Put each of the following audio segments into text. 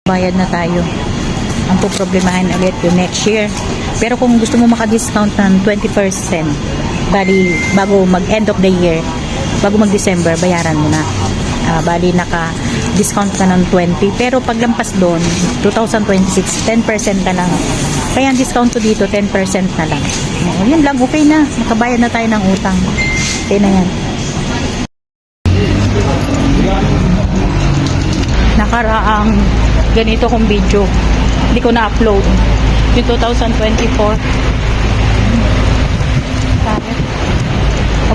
bayad na tayo. Ang poproblemahin ulit yung next year. Pero kung gusto mo maka-discount ng 20%, bali bago mag-end of the year, bago mag-December, bayaran mo na. Bali naka-discount ka ng 20. Pero paglampas doon, 2026, 10% ka lang. Kaya ang discount ko dito, 10% na lang. Yun lang, okay na. Nakabayad na tayo ng utang. Okay na yan. Nakaraang ganito kong video, hindi ko na-upload. Yung 2024.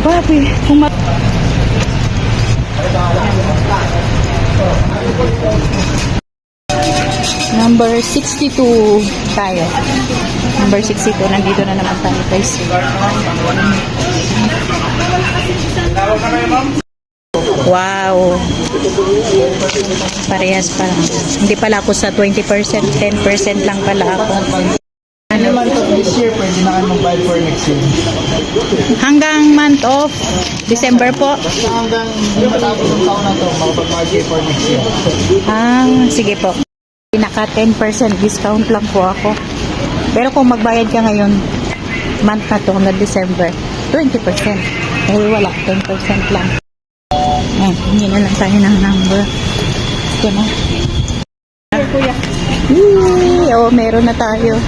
Ababi, number 62 tayo. Number 62, nandito na naman tayo guys. Wow. Parehas pa lang. Hindi pala ako sa 20%, 10% lang pala ako. Ano month of this year, pwede na kayo mag-buy for next year. Hanggang month of December po. Hanggang matapos ng taon na to, makapag-buy for next year. Sige po. Naka 10% discount lang po ako. Pero kung magbayad ka ngayon, month na to, na December, 20%. Eh, wala, 10% lang. Hindi na lang tayo ng number. Ito na. Meron na tayo.